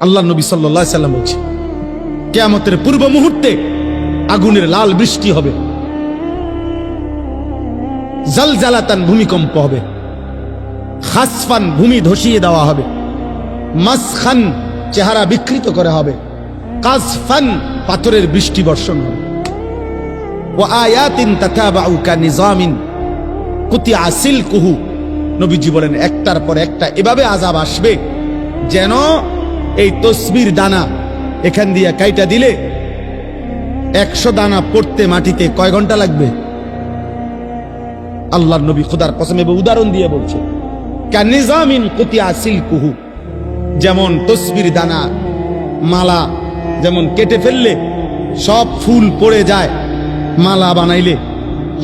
আল্লাহ নবী সাল্লাল্লাহু আলাইহি সাল্লাম বলছে, কিয়ামতের পূর্ব মুহূর্তে আগুনের লাল বৃষ্টি হবে, জালজালাতান ভূমিকম্প হবে, খাসফান ভূমি ধসিয়ে দেওয়া হবে, মাসখান চেহারা বিকৃত করা হবে, কাসফান পাথরের বৃষ্টি বর্ষণ হবে, ওয়া আয়াতিন তাতাবাউ কানিজামিন কুতিয়া সিলকুহু। নবীজি বলেন একটার পর একটা এভাবে আযাব আসবে যেন এই তসবির দানা এখান দিয়ে কাইটা দিলে 100 দানা পড়তে মাটিতে কয় ঘন্টা লাগবে? আল্লাহর নবী খোদার কসম এবং উদাহরণ দিয়ে বলছে, কানিজামিন কুতিয়া সিলকুহু, যেমন তসবির দানা মালা যেমন কেটে ফেললে সব ফুল পড়ে যায়, মালা বানাইলে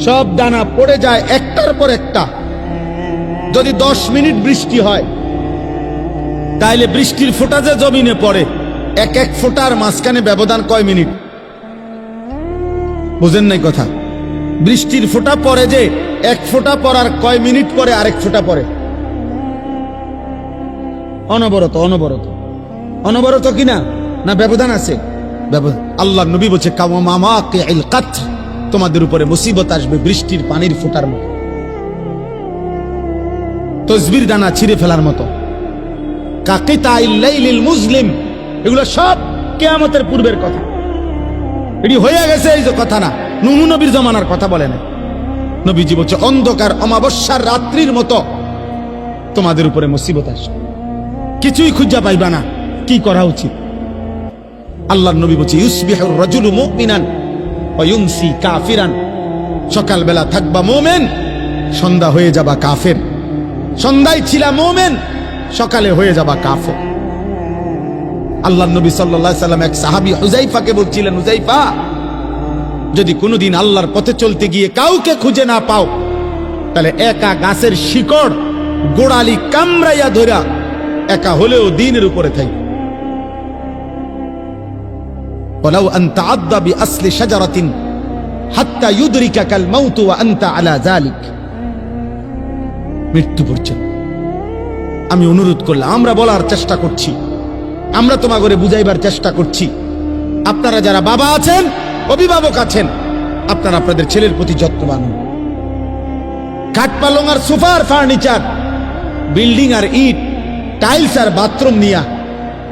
সব দানা পড়ে যায় একটার পর একটা। যদি 10 মিনিট বৃষ্টি হয় তাইলে বৃষ্টির ফোঁটা যে জমিনে পড়ে এক এক ফোঁটার মাঝখানে ব্যবধান কয় মিনিট? বুঝেন নাই কথা? বৃষ্টির ফোঁটা পড়ে যে এক ফোঁটা পড়ার কয় মিনিট পরে আরেক ফোঁটা পড়ে? অনবরত অনবরত অনবরত কিনা? না ব্যবধান আছে? ব্যবধান। আল্লাহ নবী বলছে কাওয়ামামাকিল কাতর, তোমাদের উপরে মুসিবত আসবে বৃষ্টির পানির ফোঁটার মতো, তসবির দানা ছিঁড়ে ফেলার মতো, কাকিতাইল লাইলিল মুজলিম। এগুলো সব কিয়ামতের পূর্বের কথা, এটি হয়ে গেছে এই যে কথা না, নূহ নবীর জমানার কথা বলে না। নবীজি বলছে অন্ধকার অমাবস্যার রাত্রির মতো তোমাদের উপরে মুসিবত আসবে, কিছুই খুঁজা পাইবা না, কি করা উচিত? আল্লাহর নবী বলছে ইউসবিহুর রাজুলু মুমিনান ওয়া ইউমসি কাফিরান, সকালবেলা থাকবা মুমিন, সন্ধ্যা হয়ে যাবা কাফের, সন্ধ্যায় ছিলা মুমিন, সকালে হয়ে যাবা কাফের। আল্লাহর নবী সাল্লাল্লাহু আলাইহি সাল্লাম এক সাহাবী হুযাইফাকে বলছিলেন, হুযাইফা, যদি কোনোদিন আল্লাহর পথে চলতে গিয়ে কাউকে খুঁজে না পাও তাহলে একা গাছের শিকড় গোড়ালি কামড়াইয়া ধরা একা হলেও দ্বীনের উপরে থাকবে। ওয়ালাউ আন তাআদ্দা বিআসলি শাজারাতিন হাত্তা ইউদরিকাকাল মাউত ওয়া আনতা আলা যালিক। মৃত্যু পর্যন্ত আমি অনুরোধ করলাম, আমরা বলার চেষ্টা করছি, আমরা তোমাকে বুঝাইবার চেষ্টা করছি। আপনারা যারা বাবা আছেন, অভিভাবক আছেন, আপনারা আপনাদের ছেলের প্রতি যত্নবান হন। খাট পালং আর সোফার ফার্নিচার, বিল্ডিং আর ইট, টাইলস আর বাথরুম নিয়া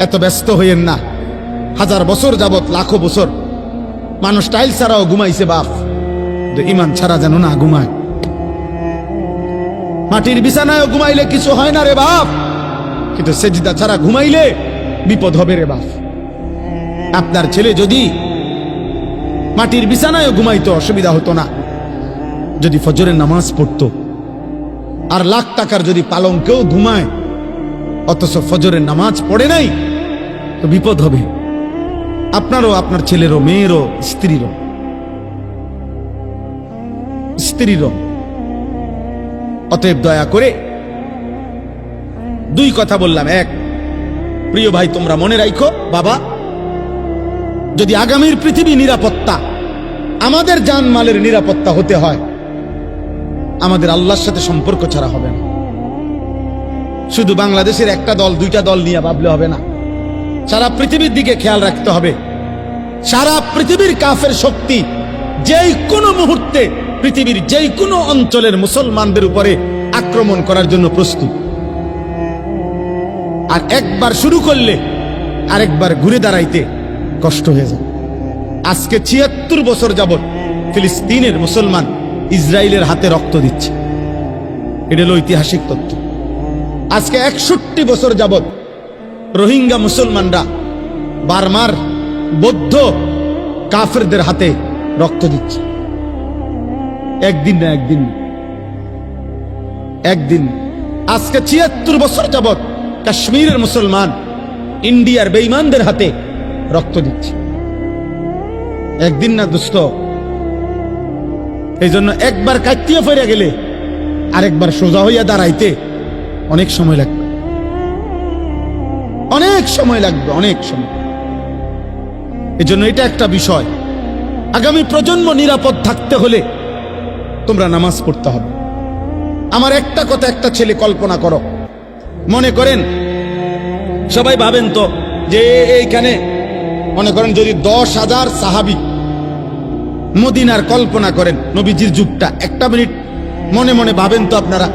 এত ব্যস্ত হইয়েন না। 1000 বছর যাবত, লাখো বছর মানুষ টাইলস ছাড়াও ঘুমাইছে বাপ, ইমান ছাড়া যেন না ঘুমায়। মাটির বিছানায় ঘুমাইলে কিছু হয় না রে বাপ, কিন্তু সেজদা ছাড়া ঘুমাইলে বিপদ হবে রে বাপ। আপনার ছেলে যদি মাটির বিছানায় ঘুমাইতো অসুবিধা হতো না, যদি ফজরের নামাজ পড়তো। আর লাখ টাকার যদি পালঙ্কেও ঘুমায় অথচ ফজরের নামাজ পড়ে নাই, তো বিপদ হবে আপনারও, আপনার ছেলেরও, মেয়েরও, স্ত্রীরও। অতএব দয়া করে 2 কথা বললাম। এক, প্রিয় ভাই, তোমরা মনে রাখো বাবা, যদি আগামীর পৃথিবী নিরাপত্তা, আমাদের জানমালের নিরাপত্তা হতে হয়, আমাদের আল্লাহর সাথে সম্পর্ক ছাড়া হবে না। শুধু বাংলাদেশের একটা দল 2টা দল নিয়ে ভাবলে হবে না, সারা পৃথিবীর দিকে খেয়াল রাখতে হবে। সারা পৃথিবীর কাফের শক্তি যেই কোনো মুহূর্তে পৃথিবীর যেই কোনো অঞ্চলের মুসলমানদের উপরে আক্রমণ করার জন্য প্রস্তুত। আর একবার শুরু করলে আরেকবার ঘুরে দাঁড়াইতে কষ্ট হয়ে যায়। আজকে ৭৬ বছর যাবত ফিলিস্তিনের মুসলমান ইসরায়েলের হাতে রক্ত দিচ্ছে, এটা হলো ঐতিহাসিক তথ্য। আজকে ৬১ বছর যাবত রোহিঙ্গা মুসলমানরা বার্মার বৌদ্ধ কাফেরদের হাতে রক্ত দিচ্ছে। একদিন না একদিন। আজকে ৭৬ বছর যাবত কাশ্মীরের মুসলমান ইন্ডিয়ার বেঈমানদের হাতে রক্ত দিচ্ছে। একদিন না দোস্ত। এই জন্য একবার কাটিয়ে ফিরে গেলে আরেকবার সোজা হইয়া দাঁড়াইতে অনেক সময় লাগবে, অনেক সময়। এই জন্য এটা একটা বিষয়। আগামী প্রজন্ম নিরাপদ থাকতে হলে তোমরা নামাজ পড়তে হবে। আমার একটা কথা, একটা ছেলে কল্পনা করো, মনে করেন সবাই ভাবেন তো যে এইখানে মনে করেন যদি 10,000 সাহাবী মদিনার কল্পনা করেন নবীজির যুগটা, একটা মিনিট মনে মনে ভাবেন তো আপনারা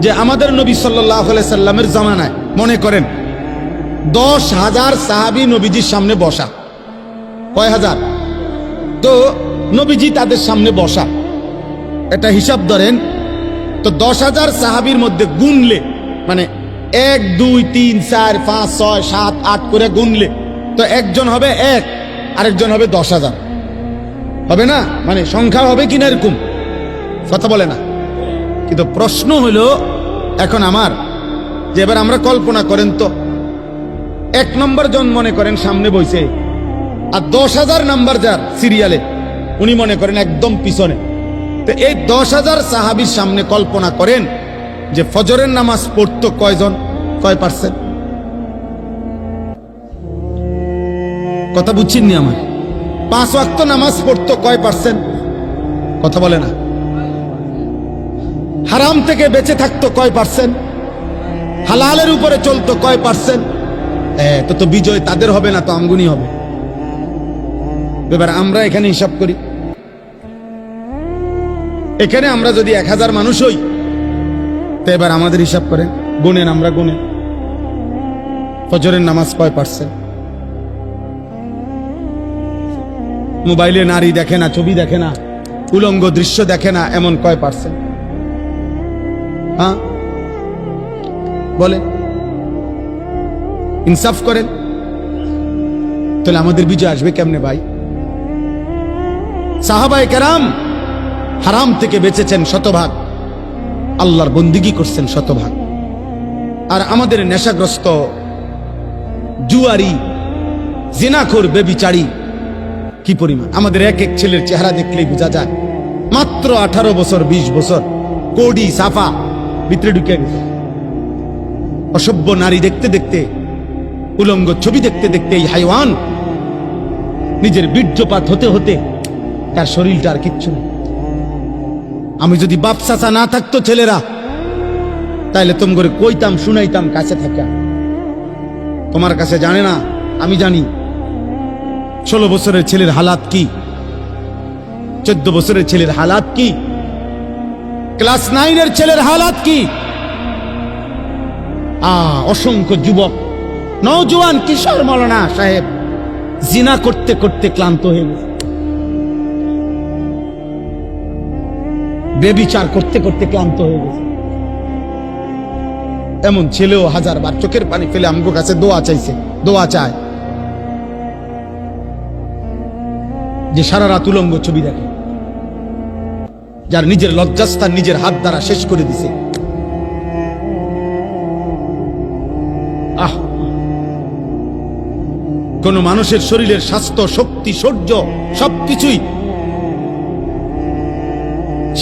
যে আমাদের নবী সাল্লাল্লাহু আলাইহি সাল্লামের জামানায় মনে করেন 10,000 সাহাবী নবীজির সামনে বসা, কয় হাজার? তো নবীজি তাদের সামনে বসা, এটা হিসাব ধরেন তো 10,000 সাহাবীর মধ্যে গুনলে মানে 1 2 3 4 5 6 7 8 করে গুনলে তো একজন হবে 1, আরেকজন হবে 10,000, হবে না? মানে সংখ্যা হবে কিনা এরকম কথা বলে না। কিন্তু প্রশ্ন হলো এখন আমার যে এবার আমরা কল্পনা করেন তো 1 নম্বর জন মনে করেন সামনে বইছে আর 10,000 নাম্বার যার সিরিয়ালে উনি মনে করেন একদম পিছনে। তো এই 10,000 সাহাবীর সামনে কল্পনা করেন যে ফজরের নামাজ পড়তো কয়জন, কয় পার্সেন্ট? কথা বুঝছেন নি আমার? 5 ওয়াক্ত নামাজ পড়তো কয় পার্সেন্ট? কথা বলে না। হারাম থেকে বেঁচে থাকতো কয় পার্সেন্ট? হালালের উপরে চলতো কয় পার্সেন্ট? তো বিজয় তাদের হবে না, তো আমগুনি হবে। এবার আমরা এখানে হিসাব করি, এখানে আমরা যদি 1000 মানুষ হই তো এবার আমাদের হিসাব করেন, গুনেন, আমরা গুনেন ফজরের নামাজ কয় পার্সেন্ট? মোবাইলে নারী দেখে না, ছবি দেখে না, উলঙ্গ দৃশ্য দেখে না, এমন কয় পার্সেন্ট? হ্যাঁ বলে, ইনসাফ করেন। তাহলে আমাদের বিজয় আসবে কেমনে ভাই? সাহাবায়ে কেরাম হারাম থেকে বেঁচেছেন শতভাগ, আল্লাহর বন্দিগি করছেন শতভাগ। আর আমাদের নেশাগ্রস্ত জুয়ারি জিনাখোর বেবিচারী কি পরিমাণ! আমাদের এক এক ছেলের চেহারা দেখলেই বোঝা যায় মাত্র 18 বছর 20 বছর, কোডি সাফা ভিতরে ঢুকে গেছে। অসভ্য নারী দেখতে দেখতে, উলঙ্গ ছবি দেখতে দেখতে এই হাইওয়ান নিজের বীর্যপাত হতে হতে তার শরীরটা আর কিচ্ছু নেই। আমি যদি বাপ চাচা না থাকতো ছেলেরা, তাইলে তোম করে কইতাম, শুনাইতাম কাছে থাকা। তোমার কাছে জানে না, আমি জানি 16 বছরের ছেলের হালাত কি, 14 বছরের ছেলের হালাত কি, ক্লাস 9 ছেলের হালাত কি। অসংখ্য যুবক নওজোয়ান কিশোর মৌলানা সাহেব জিনা করতে করতে ক্লান্ত হয়ে গেছে, বেবিচার করতে করতে ক্লান্ত হয়ে গেছে। এমন ছেলেও 1000 বার চোখের পানি ফেলে আমগো কাছে দোয়া চাইছে, দোয়া চায় যে সারা রাত উলঙ্গ ছবি দেখে, যার নিজের লজ্জাস্থান নিজের হাত দ্বারা শেষ করে দিছে। কোন মানুষের শরীরের স্বাস্থ্য, শক্তি, শৌর্য সবকিছুই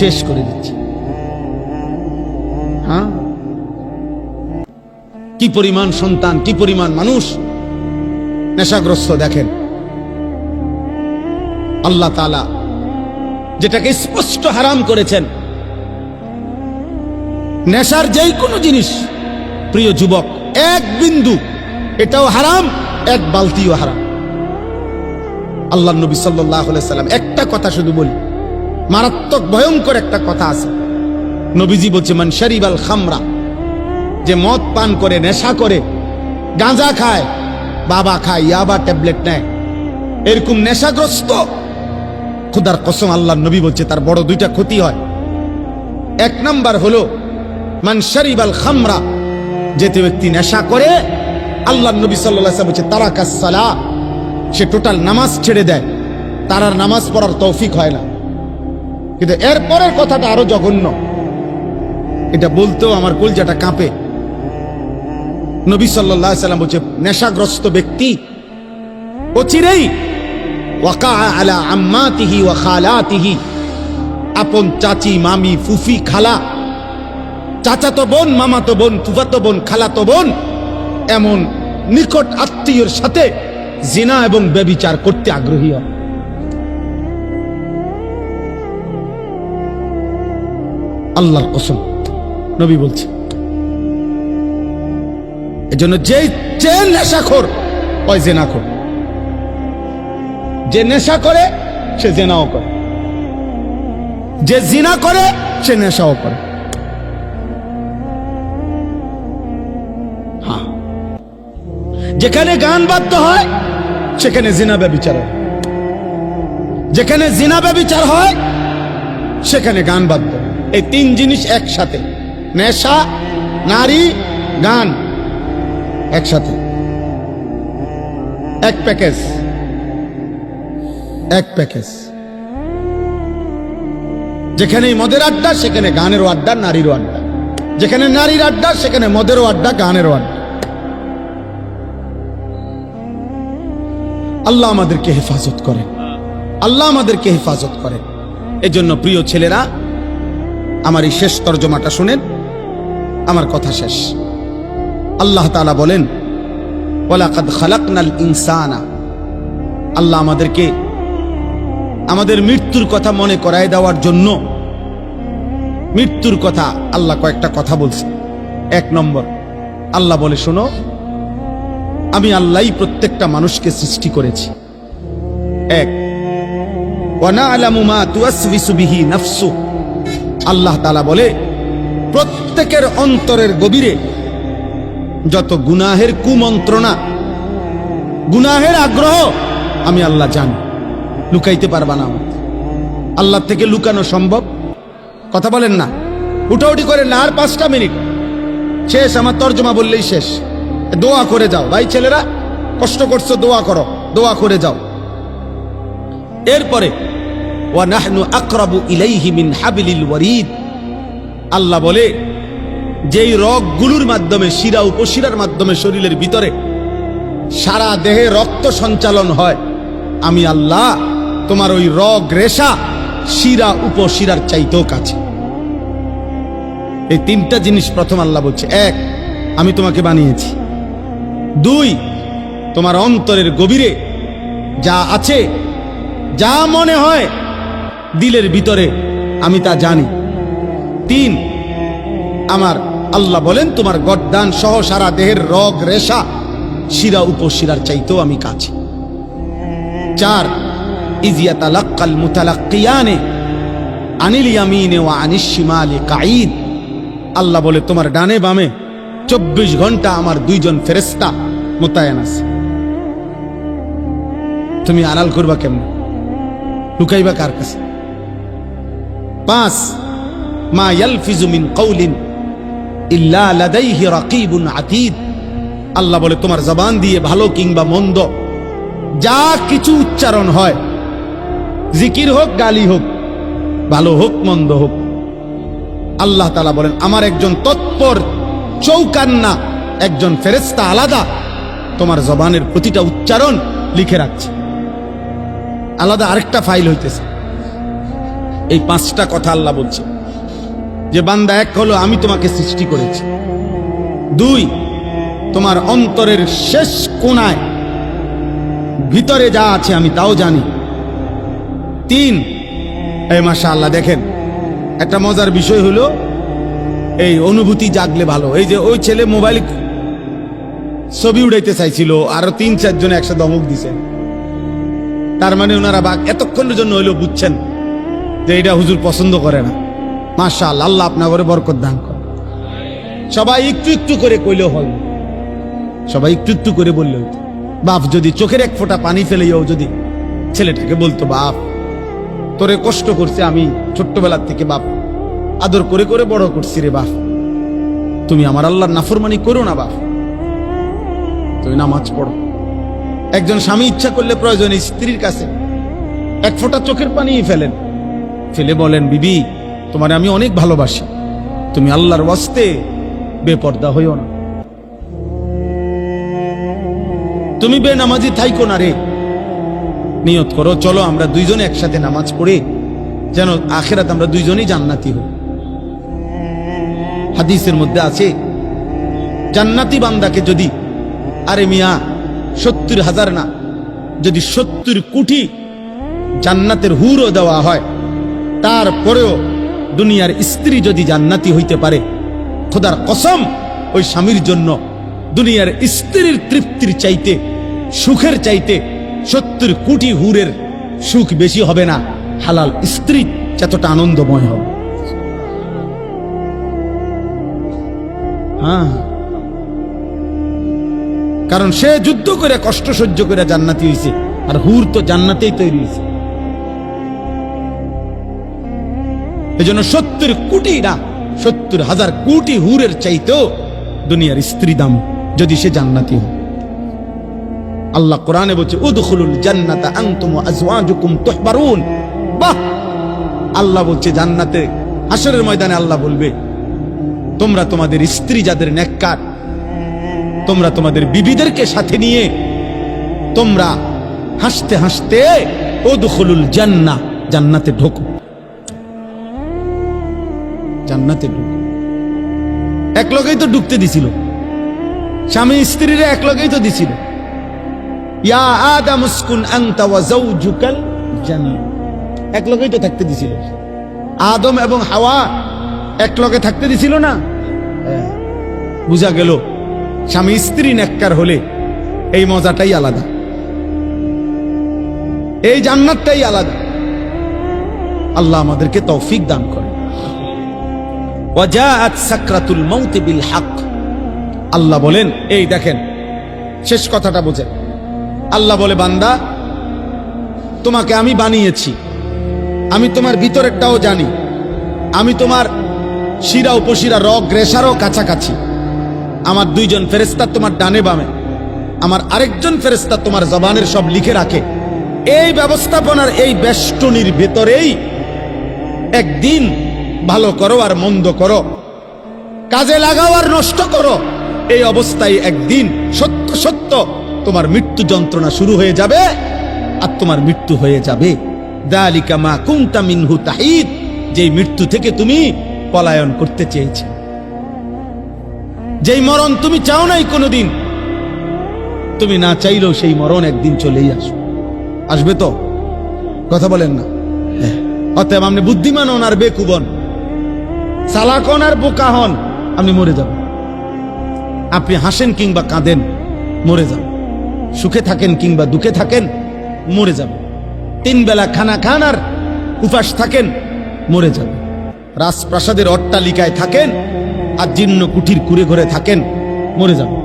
শেষ করে দিচ্ছে। হ্যাঁ, কি পরিমাণ সন্তান, কি পরিমাণ মানুষ নেশাগ্রস্ত দেখেন। আল্লাহ তাআলা যেটাকে স্পষ্ট হারাম করেছেন, নেশার যেই কোনো জিনিস প্রিয় যুবক, 1 বিন্দু এটাও হারাম, 1 বালতিও হারাম। আল্লাহর নবী সাল্লাল্লাহু আলাইহি সাল্লাম একটা কথা শুধু বলি, মারাত্মক ভয়ঙ্কর একটা কথা আছে। নবীজি বলছে, মান শারিবাল খামরা, যে মদ পান করে, নেশা করে, গাঁজা খায়, বাবা খায়, ইয়াবা ট্যাবলেট নেয়, এরকম নেশাগ্রস্ত, খোদার কসম আল্লাহর নবী বলছে তার বড় 2টা ক্ষতি হয়। 1 নাম্বার হলো মান শারিবাল খামরা, যে ব্যক্তি নেশা করে, আল্লাহর নবী সাল্লাল্লাহু আলাইহি ওয়াসাল্লাম বলছে তারাকাস সালাহ, সে টোটাল নামাজ ছেড়ে দেয়, তার আর নামাজ পড়ার তৌফিক হয় না। কিন্তু এর পরের কথাটা আরো জঘন্য, এটা বলতেও আমার কলজাটা কাঁপে। নবী সাল্লাল্লাহু আলাইহি ওয়াসাল্লাম বলছে নেশাগ্রস্ত ব্যক্তি অচিরেই ওয়াকা আলা আম্মাতিহি ওয়া খালাতিহি, আপন চাচি, মামি, ফুফি, খালা, চাচাতো বোন, মামাতো বোন, ফুফাতো বোন, খালাতো বোন, এমন নিকট আত্মীয়ের সাথে জিনা এবং ব্যভিচার করতে আগ্রহী হয়। আল্লাহর কসম নবী বলছে। এজন্য যে নেশাখোর ওই জেনা করে। যে নেশা করে সে জেনাও করে, যে জিনা করে সে নেশাও করে। হ্যাঁ, যেখানে গান বাদ্য হয় সেখানে জিনা ব্যভিচার হয়, যেখানে জিনা ব্যভিচার হয় সেখানে গান বাদ্য। এই তিন জিনিস একসাথে, নেশা, নারী, গান একসাথে, এক প্যাকেজ, এক প্যাকেজ। যেখানে মদের আড্ডা সেখানে গানেরও আড্ডা, নারীরও আড্ডা। যেখানে নারীর আড্ডা সেখানে মদেরও আড্ডা, গানেরও আড্ডা। আল্লাহ আমাদেরকে হেফাজত করেন, আল্লাহ আমাদেরকে হেফাজত করেন। এই জন্য প্রিয় ছেলেরা, আমার এই শেষ তর্জমাটা শুনেন, আমার কথা শেষ। আল্লাহ তাআলা বলেন, ওয়ালাকাদ খালাকনাল ইনসানা, আল্লাহ আমাদেরকে আমাদের মৃত্যুর কথা মনে করায় দেওয়ার জন্য, মৃত্যুর কথা আল্লাহ কয়েকটা কথা বলছে। এক নম্বর, আল্লাহ বলে, শোনো, আমি আল্লাহই প্রত্যেকটা মানুষকে সৃষ্টি করেছি। এক, ওয়া না'লামু মা তুওয়াসবিসু বিহি নাফসু, আল্লাহ তাআলা বলে প্রত্যেকের অন্তরের গভীরে যত গুনাহের কুমন্ত্রণা, গুনাহের আগ্রহ আমি আল্লাহ জানি। লুকাইতে পারবা না আমার আল্লাহ থেকে, লুকানো সম্ভব? কথা বলেন না, উঠাউঠি করেন না। আর 5টা মিনিট শেষ, আমার তর্জমা বললেই শেষ। দোয়া করে যাও ভাই, ছেলেরা কষ্ট করছো, দোয়া করো, দোয়া করে যাও। এরপরে ওয়া নাহনু আকরাবু ইলাইহি মিন হাবলিল ওয়ারিদ, আল্লাহ বলে যেই রগগুলোর মাধ্যমে, শিরা উপশিরার মাধ্যমে শরীরের ভিতরে সারা দেহে রক্ত সঞ্চালন হয়, আমি আল্লাহ তোমার ওই রগ রেশা শিরা উপশিরার চাইতেও কাছে। এই 3টা জিনিস প্রথম আল্লাহ বলছে। 1, আমি তোমাকে বানিয়েছি। 2, তোমার অন্তরের গভীরে যা আছে, যা মনে হয় দিলের ভিতরে, আমি তা জানি। 3, আমার আল্লাহ বলেন তোমার গর্দান সহ সারা দেহের রগ রেশা শিরা উপশিরার চাইতেও আমি কাছে। 4, ইয ইয়াতালাক্কাল মুতালাক্কিয়ানে আনিল ইয়ামিনে ওয়া আনিশ শিমালি কাঈদ, আল্লাহ বলে তোমার ডানে বামে 24 ঘন্টা আমার 2 জন ফেরেশতা মোতায়েন আছে। তুমি আড়াল করবা কেমন, লুকাইবা কার কাছে? 5, মা ইয়ালফিজু মিন কাউলিন ইল্লা লাদাইহি রাকিবুন আতীদ, আল্লাহ বলে তোমার জবান দিয়ে ভালো কিংবা মন্দ যা কিছু উচ্চারণ হয়, জিকির হোক, গালি হোক, ভালো হোক, মন্দ হোক, আল্লাহ তাআলা বলেন আমার একজন তৎপর চৌকান্না, একজন ফেরেশতা আলাদা তোমার জবানের প্রতিটা উচ্চারণ লিখে রাখছে। আলাদা আরেকটা ফাইল হইতেছে। এই 5টা কথা আল্লাহ বলছে যে বান্দা, 1 হলো আমি তোমাকে সৃষ্টি করেছি। 2, তোমার অন্তরের শেষ কোণায় ভিতরে যা আছে আমি তাও জানি। 3, এই মাশাআল্লাহ, দেখেন একটা মজার বিষয় হলো, এই অনুভূতি জাগলে ভালো। এই যে ওই ছেলে মোবাইল ছবি উড়াইতে চাইছিল, আরো 3-4 জন একসাথে ধমক দিছে। তার মানে ওনারা এতক্ষণের জন্য হইলো বুঝছেন যে এটা হুজুর পছন্দ করে না। মাশাআল্লাহ, আল্লাহ আপনার বরকত দান করে। সবাই একটু একটু করে কইলেও হয়, সবাই একটু একটু করে বললে হইতো। বাপ যদি চোখের 1 ফোঁটা পানি ফেলেও যদি ছেলেটাকে বলতো, বাপ তোরে কষ্ট করছে আমি ছোট্টবেলার থেকে, বাপ আদর করে করে বড় করছি রে বাপ, তুমি আমার আল্লাহর নাফরমানি করো না বাপ, তুমি নামাজ পড়ো। একজন স্বামী ইচ্ছা করলে প্রয়োজনে স্ত্রীর কাছে 1 ফোঁটা চোখের পানি ফেলেন, ফেলে বলেন, বিবি তোমারে আমি অনেক ভালোবাসি, তুমি আল্লাহর ওয়াস্তে বেপর্দা হইও না, তুমি বেনামাজি থাইকো না রে, নিয়ত করো চলো আমরা 2 জনে একসাথে নামাজ পড়ে যেন আখিরাত আমরা 2 জনেই জান্নাতি হই। হাদিসের মধ্যে আছে, জান্নাতি বান্দাকে যদি, আরে মিয়া 70,000 না, যদি 70 কোটি জান্নাতের হুরও দেওয়া হয়, তারপরেও দুনিয়ার স্ত্রী যদি জান্নাতি হইতে পারে, খোদার কসম ওই স্বামীর জন্য দুনিয়ার স্ত্রীর তৃপ্তির চাইতে সুখের চাইতে 70 কোটি হুরের সুখ বেশি হবে না। হালাল স্ত্রী যতটা আনন্দময় হবে। হ্যাঁ, কারণ সে যুদ্ধ করে কষ্ট সহ্য করে জান্নাতি হয়েছে, আর হুর তো জান্নাতেই তৈরি হয়েছে। এজন্য 70 কোটি না, 70,000 কোটি হুরের চাইতেও দুনিয়ার স্ত্রী দাম, যদি সে জান্নাতি হয়। আল্লাহ কোরআনে বলছে উদখুলুল জান্নাতা আনতুম ওয়া আজওয়াজুকুম তুহবারুন। বাহ, আল্লাহ বলছে জান্নাতে হাশরের ময়দানে আল্লাহ বলবে তোমরা তোমাদের স্ত্রী যাদের নেককার, তোমরা তোমাদের বিবিদেরকে সাথে নিয়ে তোমরা হাসতে হাসতে উদখুলুল জান্নাহ, জান্নাতে ঢোকো, জান্নাতে ঢোকো। এক লগেই তো ঢুকতে দিছিল, স্বামী স্ত্রীরা এক লগেই তো দিছিল। ইয়া আদম উসকুন আনতা ওয়া যাওজুকাল জান্নাহ, এক লগেই তো থাকতে দিছিল। আদম এবং হাওয়া এক লগে থাকতে দিছিল না? বুঝা গেল স্বামী স্ত্রী নেককার হলে এই মজাটাই আলাদা, এই জান্নাতটাই আলাদা। আল্লাহ আমাদেরকে তৌফিক দান করে। ওয়াজাআত সাকরাতুল মাউত বিল হক। আল্লাহ বলেন, এই দেখেন শেষ কথাটা বোঝেন। আল্লাহ বলে বান্দা তোমাকে আমি বানিয়েছি, আমি তোমার ভিতরেরটাও জানি, আমি তোমার শিরা উপশিরা রগ রেশারও কাছাকাছি। আমার 2 জন ফেরেশতা তোমার ডানে বামে, আমার আরেকজন ফেরেশতা তোমার জবানের সব লিখে রাখে। এই ব্যবস্থাপনার এই বেষ্টনীর ভেতরেই একদিন ভালো করো আর মন্দ করো, কাজে লাগাও আর নষ্ট করো, এই অবস্থায় একদিন সত্য সত্য তোমার মৃত্যু যন্ত্রণা শুরু হয়ে যাবে আর তোমার মৃত্যু হয়ে যাবে। যালিকা মা কুনতা মিনহু তাহিদ, যেই মৃত্যু থেকে তুমি পলায়ন করতে চেয়েছে, যেই মরণ তুমি চাও নাই কোনোদিন, তুমি না চাইলেও সেই মরণ একদিন চলেই আসবে। তো কথা বলেন না? অতএব আপনি বুদ্ধিমান হন আর বেকুব হন, চালাক হন আর বোকা হন, আপনি মরে যাবেন। আপনি হাসেন কিংবা কাঁদেন, মরে যাবেন। সুখে থাকেন কিংবা দুঃখে থাকেন, মরে যাবেন। 3 বেলা খানা খান আর উপাস থাকেন, মরে যাবেন। রাজপ্রাসাদের অট্টালিকায় থাকেন আর জীর্ণ কুঠির কুড়ে ঘরে থাকেন, মরে যাবেন।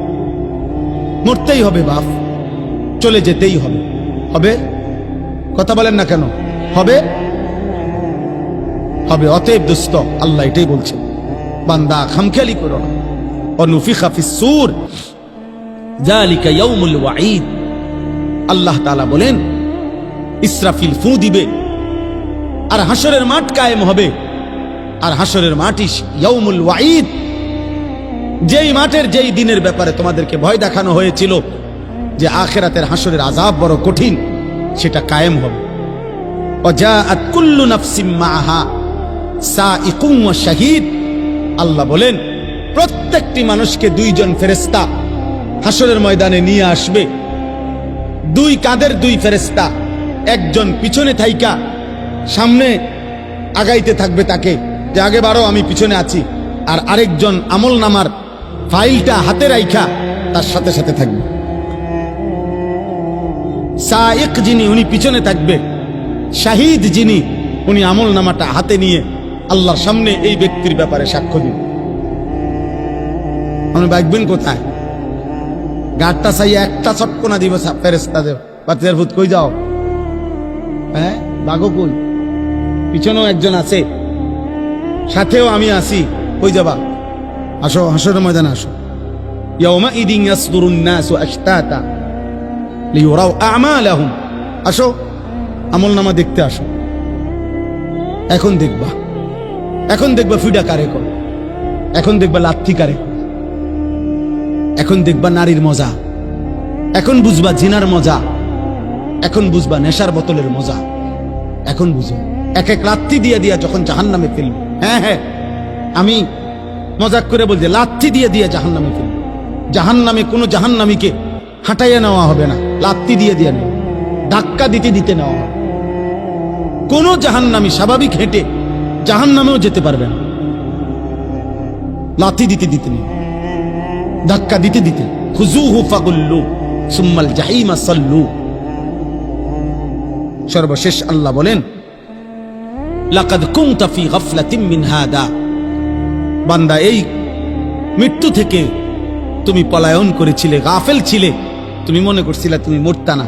মরতেই হবে বাপ, চলে যেতেই হবে। হবে? কথা বলেন না কেন? হবে হবে। অতএব দোস্ত, আল্লাহ এটাই বলছেন, বান্দা খামখেয়ালি করো না। অনুফিখা ফিস সূর যালিকা ইয়াউমুল ওয়াঈদ। আল্লাহ তাআলা বলেন ইসরাফিল ফু দিবে আর হাশরের মাঠ কায়েম হবে। আর হাশরের মাঠই ইয়াউমুল ওয়াঈদ, যেই মাঠের যেই দিনের ব্যাপারে তোমাদেরকে ভয় দেখানো হয়েছিল যে আখিরাতের হাশরের আযাব বড় কঠিন, সেটা কায়েম হবে। ওয়াজাআত কুল্লু নাফসিম মাআহা সাইকুম ওয়া শাহীদ। আল্লাহ বলেন প্রত্যেকটি মানুষকে 2 জন ফেরেশতা হাশরের ময়দানে নিয়ে আসবে। 2 কাঁধের 2 ফেরেশতা, একজন পিছনে থাইকা সামনে আগাইতে থাকবে তাকে, যে আগে বাড়ো আমি পিছনে আছি, আর আরেকজন আমল নামার ফাইলটা হাতে রাইখা তার সাথে সাথে থাকবে। সাইক যিনি, উনি পিছনে থাকবে। শাহিদ যিনি, উনি আমল নামাটা হাতে নিয়ে আল্লাহর সামনে এই ব্যক্তির ব্যাপারে সাক্ষ্য দিন। আপনি বাইকবেন কোথায়? গাড়টা চাইয়া একটা চটকোনা দিব ফেরেশতা দেব, বাচ্চার ভূত কই যাও? হ্যাঁ, বাঘও কই? পিছনেও একজন আছে, সাথেও আমি আছি, কই যাবা? আসো, হাশরের ময়দানে আসো। ইয়াউমা ইদিন ইয়াসদুরুন নাসু আশতাতা লিইউরাউ আমালাহুম। আসো, আমলনামা দেখতে আসো। এখন দেখবা, এখন দেখবা ফিডা কারে কর, এখন দেখবা লাথি কারে কর, এখন দেখবা নারীর মজা, এখন বুঝবা জিনার মজা, এখন বুঝবা নেশার বোতলের মজা, এখন বুঝো। এক এক লাথি দিয়ে দিয়া যখন জাহান্নামে ফেলবে, হ্যাঁ হ্যাঁ আমি মজাক করে বলছি, লাথি দিয়ে দিয়ে জাহান্নামে ফেলবে। জাহান্নামে কোনো জাহান্নামীকে হাঁটাইয়া নেওয়া হবে না, লাথি দিয়ে দিয়ে নেওয়া, ধাক্কা দিতে দিতে নেওয়া হবে। কোনো জাহান্নামী স্বাভাবিক হেঁটে জাহান্নামেও যেতে পারবে না, লাথি দিতে দিতে নেই, ধাক্কা দিতে দিতে। খুজুহু ফাগুল্লু, সুম্মাল জাহিমা সাল্লু। সর্বশেষ আল্লাহ বলেন, লাকাদ কুনতা ফি গাফলাতিন মিন হাদা, বান্দা এই মৃত্যু থেকে তুমি পলায়ন করেছিলে, গাফেল ছিলে, তুমি মনে করছিলে তুমি মরতা না।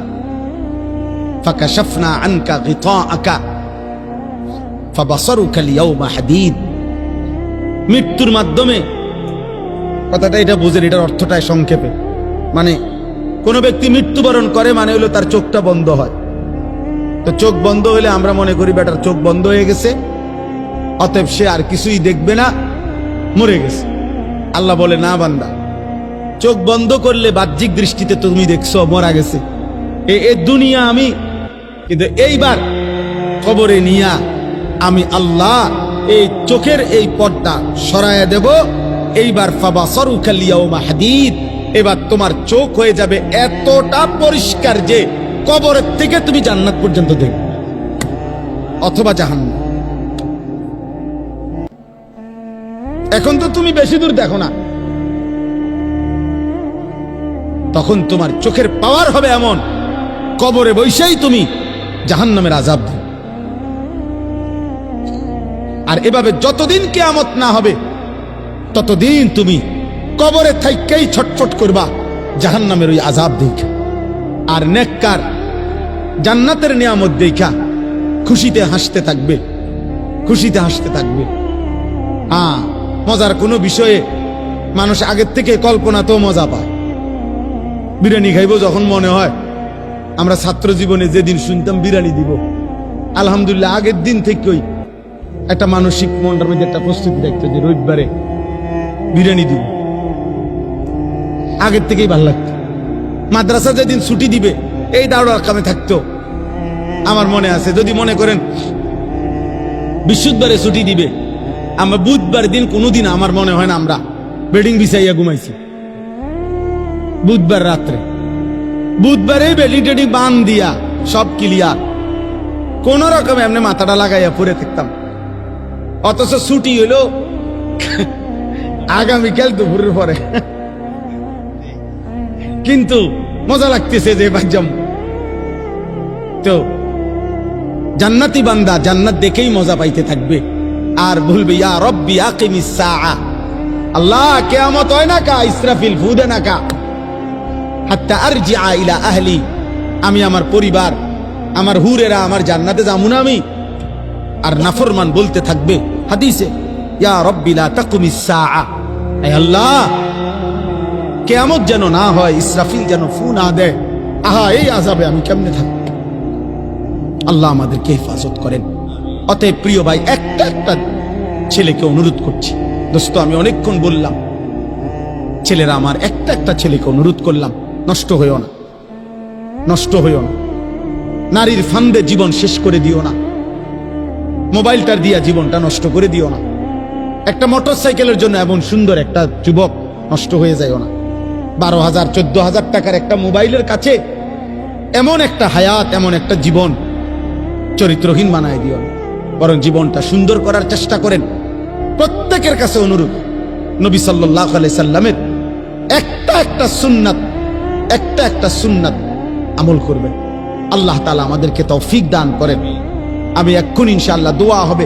ফাকাশাফনা আনকা গিতাআকা ফাবাসারুকা আল-ইয়াওমা হাদীদ। মৃত্যুর মাধ্যমে, কথাটা এটা বুঝেন, এটার অর্থটা সংক্ষেপে, মানে কোন ব্যক্তি মৃত্যুবরণ করে মানে হলো তার চোখটা বন্ধ হয়। তো চোখ বন্ধ হলে আমরা মনে করি বেটার চোখ বন্ধ হয়ে গেছে, অতএব সে আর কিছুই দেখবে না, মরে গেছে। আল্লাহ বলে, না বান্দা, চোখ বন্ধ করলে বাহ্যিক দৃষ্টিতে তুমি দেখছো মরা গেছে, এই দুনিয়া আমি, কিন্তু এইবার কবরে নিয়া আমি আল্লাহ এই চোখের এই পর্দা সরায়া দেব। এইবার ফাবাসারুকা আল-ইয়াওমা হাদীদ, এবার তোমার চোখ হয়ে যাবে এতটা পরিষ্কার যে কবরের থেকে তুমি জান্নাত পর্যন্ত দেখবে অথবা জাহান্নাম। এখন তো তুমি বেশি দূর দেখো না, তখন তোমার চোখের পাওয়ার হবে এমন, কবরে বসেই তুমি জাহান্নামের আযাব দিবে। আর এভাবে যতদিন কিয়ামত না হবে ততদিন তুমি কবরে থাইকেই ছটফট করবা জাহান্নামের ওই আযাব দেখে। আর নেককার জান্নাতের নিয়ামত দেখা খুশিতে হাসতে থাকবে, খুশিতে হাসতে থাকবে। মজার কোনো বিষয়ে মানুষ আগের থেকে কল্পনা তো মজা পায়। বিরিয়ানি খাইব যখন মনে হয়, আমরা ছাত্র জীবনে যেদিন শুনতাম বিরিয়ানি দিব, আলহামদুলিল্লাহ আগের দিন থেকেই একটা মানসিক মনটার মধ্যে একটা প্রস্তুতি দেখতো যে রবিবারে বিরিয়ানি দিব। আগের থেকেই ভালো লাগতো। মাদ্রাসা যেদিন ছুটি দিবে এই দাঁড়ার কামে থাকতো। আমার মনে আছে, যদি মনে করেন বৃহস্পতিবারে ছুটি দিবে, আমরা বুধবার দিন কোনোদিন আমার মনে হয় না আমরা বেডিং বিছাইয়া ঘুমাইছি। বুধবার রাত্রে, বুধবারে বেডিং টেডিং বান দিয়া সব ক্লিয়ার, কোন রকম এমনি মাথাটা লাগাইয়া পড়ে থাকতাম। অথচ ছুটি হইলো আগামীকাল দুপুরের পরে, কিন্তু মজা লাগতেছে যে বাজ্জাম। তো জান্নাতি বান্দা জান্নাত দেখেই মজা পাইতে থাকবে আর বলবে, ইয়া রব্বি আকিমিস সাআ, আল্লাহ কিয়ামত হয় না কা, ইসরাফিল ফু দে না কা, হাত্তা আরজিআ ইলা আহলি, আমি আমার পরিবার, আমার হুরেরা, আমার জান্নাতে যাবো না আমি। আর নাফরমান বলতে থাকবে হাদিসে, ইয়া রব্বি লা তাকুমিস সাআ, হে আল্লাহ কিয়ামত যেন না হয়, ইসরাফিল যেন ফু না দেয়, আহা এই আযাবে আমি কেমনে থাকব। আল্লাহ আমাদেরকে হেফাজত করেন। অতএব প্রিয় ভাই, একটা একটা ছেলেকে অনুরোধ করছি, দোস্ত আমি অনেকক্ষণ বললাম, ছেলেরা আমার, একটা একটা ছেলেকে অনুরোধ করলাম, নষ্ট হইও না, নষ্ট হইও না। নারীর ফান্দে জীবন শেষ করে দিও না, মোবাইলটার দিয়া জীবনটা নষ্ট করে দিও না। একটা মোটরসাইকেলের জন্য এমন সুন্দর একটা যুবক নষ্ট হয়ে যায়ও না। 12,000 14,000 টাকার একটা মোবাইলের কাছে এমন একটা হায়াত, এমন একটা জীবন চরিত্রহীন বানায় দিও না, বরং জীবনটা সুন্দর করার চেষ্টা করেন। প্রত্যেকের কাছে অনুরোধ, নবী সাল্লাল্লাহু আলাইহি সাল্লামের একটা একটা সুন্নাত, একটা একটা সুন্নাত আমল করবেন। আল্লাহ তাআলা আমাদেরকে তৌফিক দান করেন। আমি এক্ষুনি ইনশাআল্লাহ দোয়া হবে,